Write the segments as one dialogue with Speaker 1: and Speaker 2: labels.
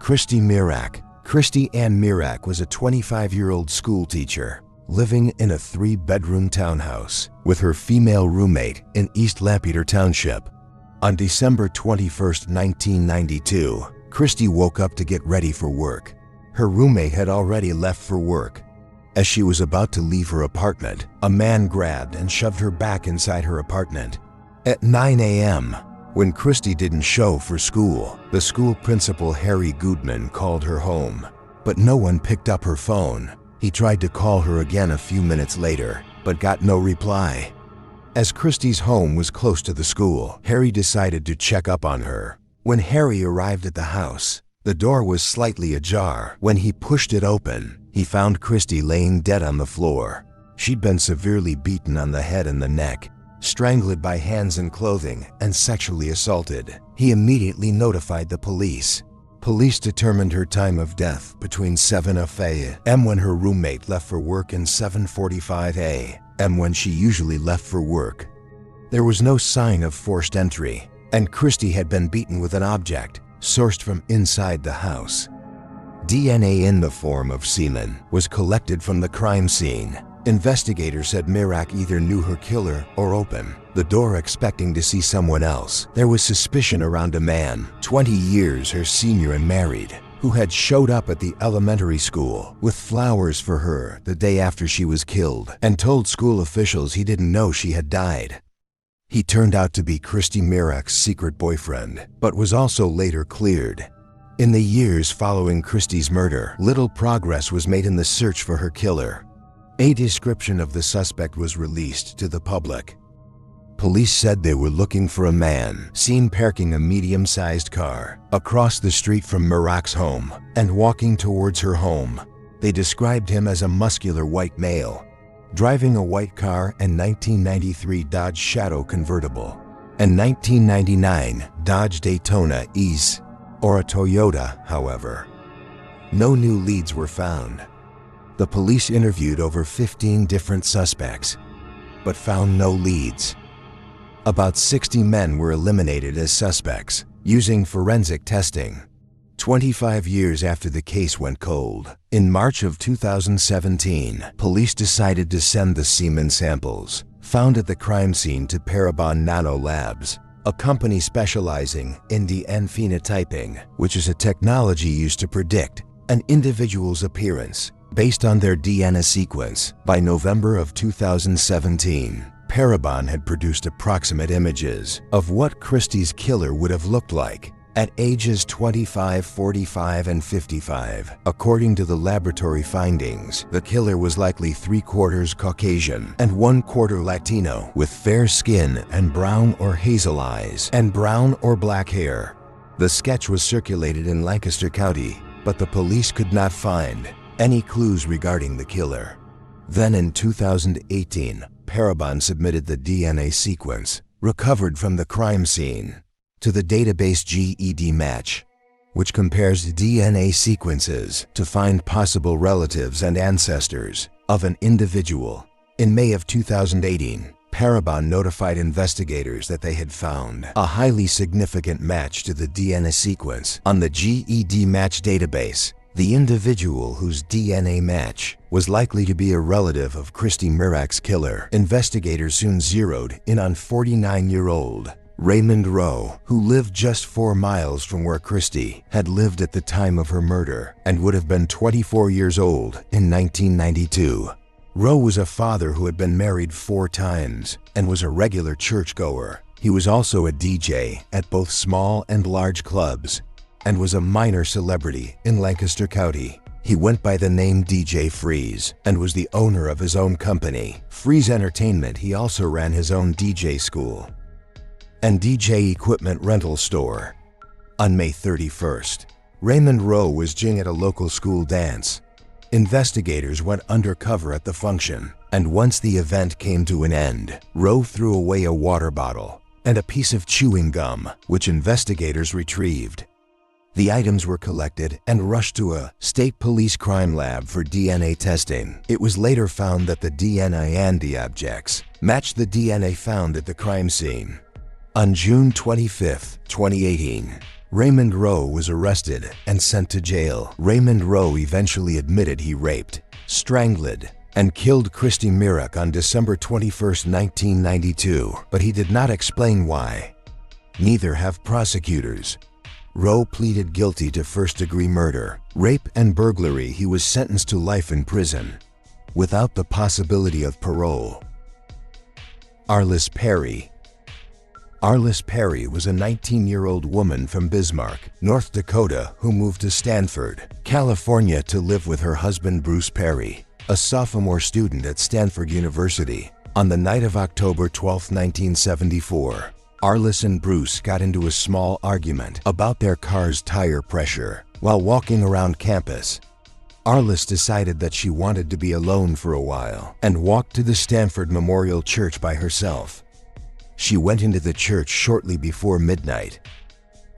Speaker 1: Christy Mirack. Christy Ann Mirack was a 25-year-old school teacher living in a 3-bedroom townhouse with her female roommate in East Lampeter Township. On December 21, 1992, Christy woke up to get ready for work. Her roommate had already left for work. As she was about to leave her apartment, a man grabbed and shoved her back inside her apartment. At 9 a.m., when Christy didn't show for school, the school principal, Harry Goodman, called her home. But no one picked up her phone. He tried to call her again a few minutes later, but got no reply. As Christy's home was close to the school, Harry decided to check up on her. When Harry arrived at the house, the door was slightly ajar. When he pushed it open, he found Christy laying dead on the floor. She'd been severely beaten on the head and the neck, strangled by hands and clothing, and sexually assaulted. He immediately notified the police. Police determined her time of death between 7 a.m. when her roommate left for work and 7:45 a.m. when she usually left for work. There was no sign of forced entry, and Christy had been beaten with an object sourced from inside the house. DNA in the form of semen was collected from the crime scene. Investigators said Mirack either knew her killer or opened the door expecting to see someone else. There was suspicion around a man, 20 years her senior and married, who had showed up at the elementary school with flowers for her the day after she was killed and told school officials he didn't know she had died. He turned out to be Christy Mirack's secret boyfriend, but was also later cleared. In the years following Christy's murder, little progress was made in the search for her killer. A description of the suspect was released to the public. Police said they were looking for a man seen parking a medium-sized car across the street from Mirack's home and walking towards her home. They described him as a muscular white male, driving a white car and 1993 Dodge Shadow convertible and 1999 Dodge Daytona ES, or a Toyota, however. No new leads were found. The police interviewed over 15 different suspects, but found no leads. About 60 men were eliminated as suspects using forensic testing. 25 years after the case went cold, in March of 2017, police decided to send the semen samples found at the crime scene to Parabon Nano Labs, a company specializing in DNA phenotyping, which is a technology used to predict an individual's appearance based on their DNA sequence. By November of 2017, Parabon had produced approximate images of what Christy's killer would have looked like at ages 25, 45, and 55. According to the laboratory findings, the killer was likely 3/4 Caucasian and 1/4 Latino, with fair skin and brown or hazel eyes and brown or black hair. The sketch was circulated in Lancaster County, but the police could not find any clues regarding the killer. Then in 2018, Parabon submitted the DNA sequence recovered from the crime scene to the database GEDmatch, which compares DNA sequences to find possible relatives and ancestors of an individual. In May of 2018, Parabon notified investigators that they had found a highly significant match to the DNA sequence on the GEDmatch database. The individual whose DNA match was likely to be a relative of Christy Mirack's killer. Investigators soon zeroed in on 49-year-old Raymond Rowe, who lived just 4 miles from where Christy had lived at the time of her murder and would have been 24 years old in 1992. Rowe was a father who had been married 4 times and was a regular churchgoer. He was also a DJ at both small and large clubs and was a minor celebrity in Lancaster County. He went by the name DJ Freeze and was the owner of his own company, Freeze Entertainment. He also ran his own DJ school and DJ equipment rental store. On May 31st, Raymond Rowe was DJing at a local school dance. Investigators went undercover at the function, and once the event came to an end, Rowe threw away a water bottle and a piece of chewing gum, which investigators retrieved. The items were collected and rushed to a state police crime lab for DNA testing. It was later found that the DNA and the objects matched the DNA found at the crime scene. On June 25, 2018, Raymond Rowe was arrested and sent to jail. Raymond Rowe eventually admitted he raped, strangled, and killed Christy Mirack on December 21, 1992, but he did not explain why. Neither have prosecutors. Rowe pleaded guilty to first-degree murder, rape, and burglary. He was sentenced to life in prison, without the possibility of parole. Arlis Perry. Arlis Perry was a 19-year-old woman from Bismarck, North Dakota, who moved to Stanford, California to live with her husband Bruce Perry, a sophomore student at Stanford University. On the night of October 12, 1974, Arlis and Bruce got into a small argument about their car's tire pressure while walking around campus. Arlis decided that she wanted to be alone for a while and walked to the Stanford Memorial Church by herself. She went into the church shortly before midnight.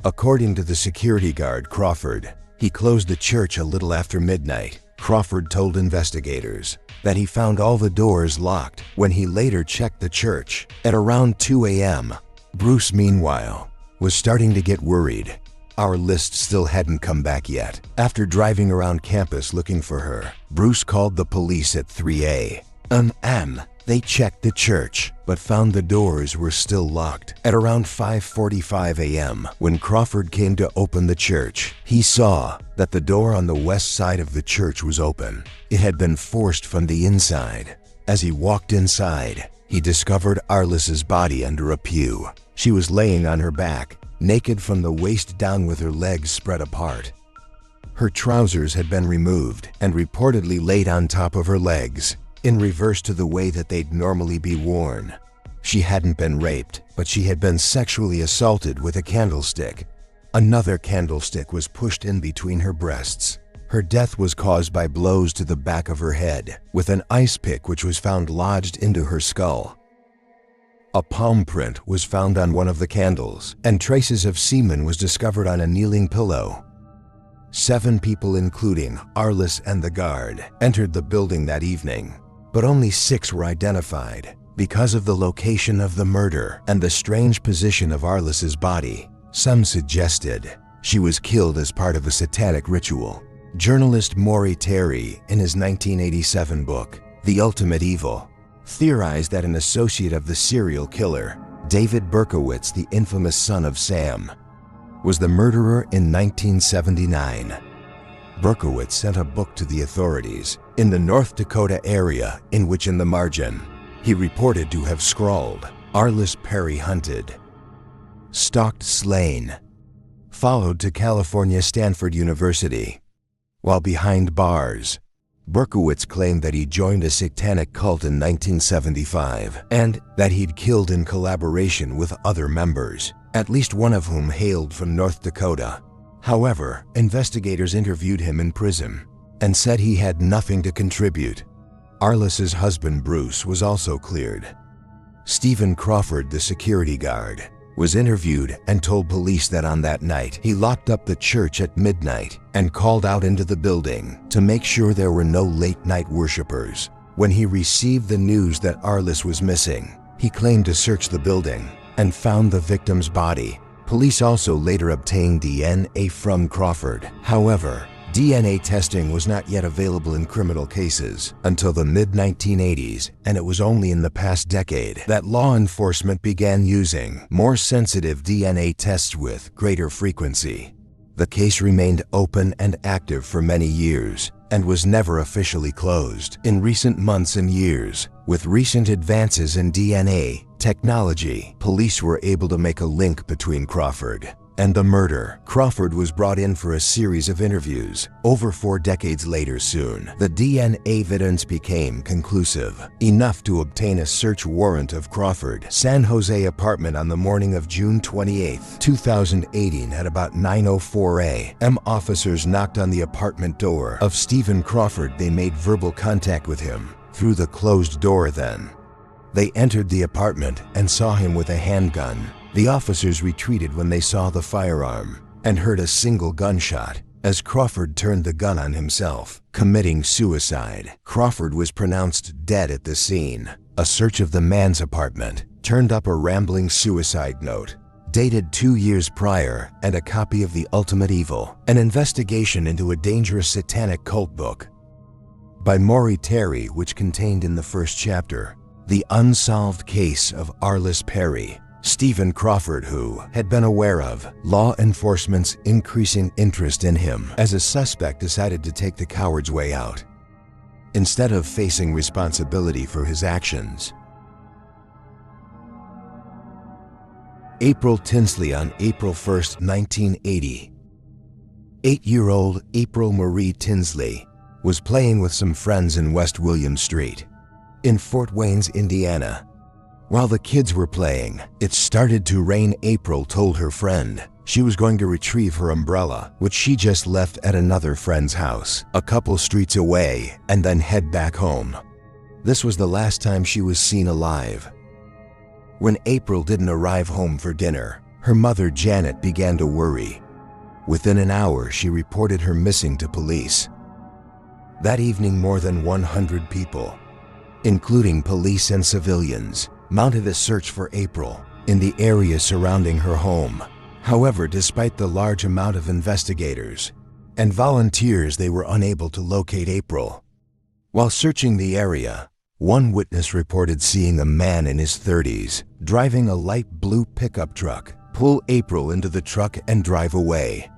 Speaker 1: According to the security guard Crawford, he closed the church a little after midnight. Crawford told investigators that he found all the doors locked when he later checked the church at around 2 a.m. Bruce, meanwhile, was starting to get worried. Our list still hadn't come back yet. After driving around campus looking for her, Bruce called the police at 3 a.m. They checked the church, but found the doors were still locked. At around 5:45 a.m., when Crawford came to open the church, he saw that the door on the west side of the church was open. It had been forced from the inside. As he walked inside, he discovered Arlis's body under a pew. She was laying on her back, naked from the waist down with her legs spread apart. Her trousers had been removed and reportedly laid on top of her legs, in reverse to the way that they'd normally be worn. She hadn't been raped, but she had been sexually assaulted with a candlestick. Another candlestick was pushed in between her breasts. Her death was caused by blows to the back of her head, with an ice pick which was found lodged into her skull. A palm print was found on one of the candles, and traces of semen was discovered on a kneeling pillow. 7 people, including Arlis and the guard, entered the building that evening, but only 6 were identified. Because of the location of the murder and the strange position of Arlis's body, some suggested she was killed as part of a satanic ritual. Journalist Maury Terry, in his 1987 book, The Ultimate Evil, theorized that an associate of the serial killer, David Berkowitz, the infamous son of Sam, was the murderer in 1979. Berkowitz sent a book to the authorities in the North Dakota area in which, in the margin, he reported to have scrawled, "Arlis Perry hunted, stalked, slain," followed to California Stanford University. While behind bars, Berkowitz claimed that he joined a satanic cult in 1975 and that he'd killed in collaboration with other members, at least one of whom hailed from North Dakota. However, investigators interviewed him in prison and said he had nothing to contribute. Arlis's husband Bruce was also cleared. Stephen Crawford, the security guard, was interviewed and told police that on that night he locked up the church at midnight and called out into the building to make sure there were no late-night worshipers. When he received the news that Arlis was missing, he claimed to search the building and found the victim's body. Police also later obtained DNA from Crawford. However, DNA testing was not yet available in criminal cases until the mid-1980s, and it was only in the past decade that law enforcement began using more sensitive DNA tests with greater frequency. The case remained open and active for many years and was never officially closed. In recent months and years, with recent advances in DNA technology, police were able to make a link between Crawford and the murder. Crawford was brought in for a series of interviews. Over 4 decades later, soon, the DNA evidence became conclusive, enough to obtain a search warrant of Crawford's San Jose apartment on the morning of June 28, 2018 at about 9:04 a.m. Officers knocked on the apartment door of Stephen Crawford. They made verbal contact with him through the closed door. Then they entered the apartment and saw him with a handgun. The officers retreated when they saw the firearm and heard a single gunshot as Crawford turned the gun on himself, committing suicide. Crawford was pronounced dead at the scene. A search of the man's apartment turned up a rambling suicide note dated 2 years prior, and a copy of The Ultimate Evil, an investigation into a dangerous satanic cult book by Maury Terry, which contained in the first chapter the unsolved case of Arlis Perry, Stephen Crawford, who had been aware of law enforcement's increasing interest in him as a suspect, decided to take the coward's way out instead of facing responsibility for his actions. April Tinsley on April 1, 1980. 8-year-old April Marie Tinsley was playing with some friends in West William Street in Fort Wayne, Indiana. While the kids were playing, it started to rain. April told her friend she was going to retrieve her umbrella, which she just left at another friend's house a couple streets away, and then head back home. This was the last time she was seen alive. When April didn't arrive home for dinner, her mother Janet began to worry. Within an hour, she reported her missing to police. That evening, more than 100 people, including police and civilians, mounted a search for April in the area surrounding her home. However, despite the large amount of investigators and volunteers, they were unable to locate April. While searching the area, one witness reported seeing a man in his 30s driving a light blue pickup truck pull April into the truck and drive away.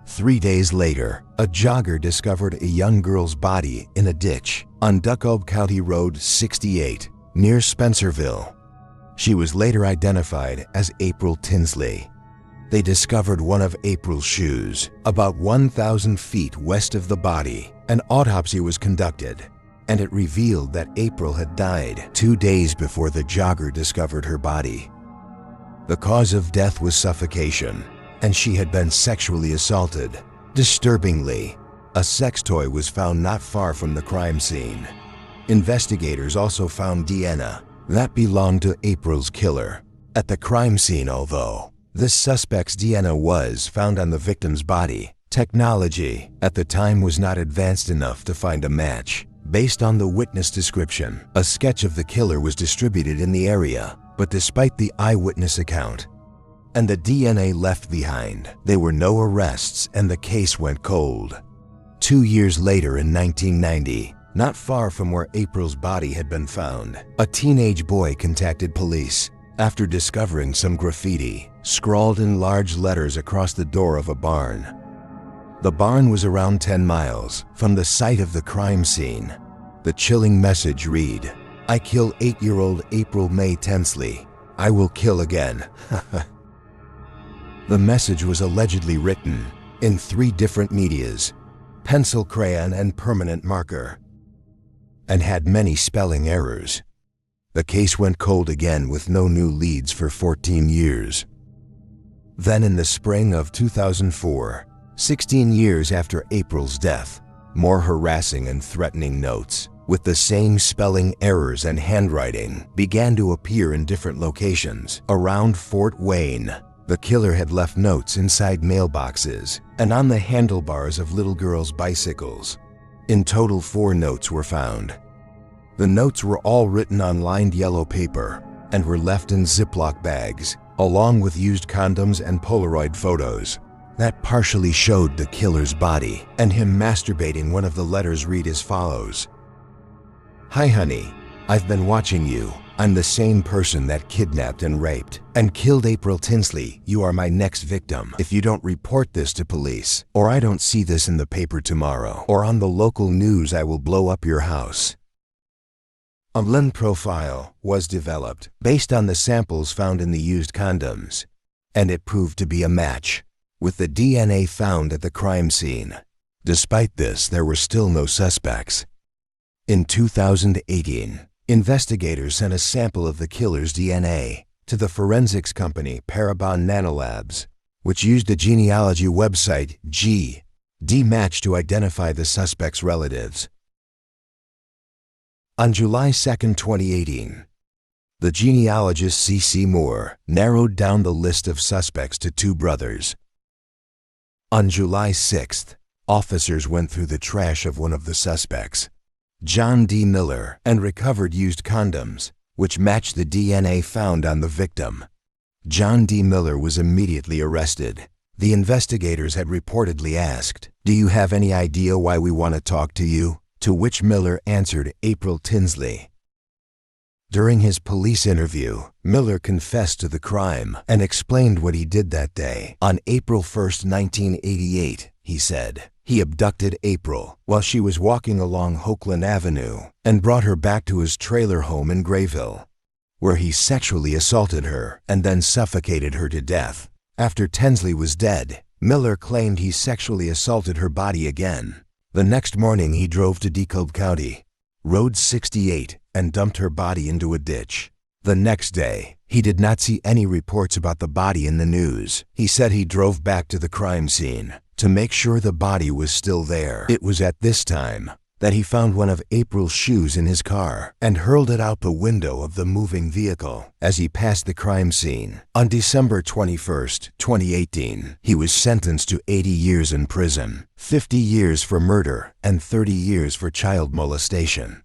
Speaker 1: 3 days later, a jogger discovered a young girl's body in a ditch on DeKalb County Road 68 near Spencerville. She was later identified as April Tinsley. They discovered one of April's shoes about 1,000 feet west of the body. An autopsy was conducted, and it revealed that April had died 2 days before the jogger discovered her body. The cause of death was suffocation, and she had been sexually assaulted. Disturbingly, a sex toy was found not far from the crime scene. Investigators also found DNA that belonged to April's killer at the crime scene. Although this suspect's DNA was found on the victim's body, technology at the time was not advanced enough to find a match. Based on the witness description, a sketch of the killer was distributed in the area, but despite the eyewitness account and the DNA left behind, there were no arrests and the case went cold. 2 years later, in 1990, not far from where April's body had been found, a teenage boy contacted police after discovering some graffiti scrawled in large letters across the door of a barn. The barn was around 10 miles from the site of the crime scene. The chilling message read, "I kill 8-year-old April May Tinsley. I will kill again." The message was allegedly written in 3 different medias, pencil, crayon, and permanent marker, and had many spelling errors. The case went cold again with no new leads for 14 years. Then in the spring of 2004, 16 years after April's death, more harassing and threatening notes with the same spelling errors and handwriting began to appear in different locations around Fort Wayne. The killer had left notes inside mailboxes and on the handlebars of little girls' bicycles. In total, 4 notes were found. The notes were all written on lined yellow paper and were left in Ziploc bags, along with used condoms and Polaroid photos that partially showed the killer's body and him masturbating. One of the letters read as follows: "Hi honey, I've been watching you. I'm the same person that kidnapped and raped and killed April Tinsley. You are my next victim. If you don't report this to police, or I don't see this in the paper tomorrow or on the local news, I will blow up your house." A LIN profile was developed based on the samples found in the used condoms, and it proved to be a match with the DNA found at the crime scene. Despite this, there were still no suspects. In 2018, investigators sent a sample of the killer's DNA to the forensics company Parabon Nanolabs, which used the genealogy website GDmatch to identify the suspect's relatives. On July 2, 2018, the genealogist C.C. Moore narrowed down the list of suspects to 2 brothers. On July 6th, officers went through the trash of one of the suspects, John D. Miller, and recovered used condoms, which matched the DNA found on the victim. John D. Miller was immediately arrested. The investigators had reportedly asked, "Do you have any idea why we want to talk to you?" To which Miller answered, "April Tinsley." During his police interview, Miller confessed to the crime and explained what he did that day. On April 1st, 1988, he said, he abducted April while she was walking along Hokeland Avenue and brought her back to his trailer home in Grayville, where he sexually assaulted her and then suffocated her to death. After Tinsley was dead, Miller claimed he sexually assaulted her body again. The next morning he drove to DeKalb County, Road 68, and dumped her body into a ditch. The next day, he did not see any reports about the body in the news. He said he drove back to the crime scene to make sure the body was still there. It was at this time that he found one of April's shoes in his car and hurled it out the window of the moving vehicle as he passed the crime scene. On December 21st, 2018, he was sentenced to 80 years in prison, 50 years for murder, and 30 years for child molestation.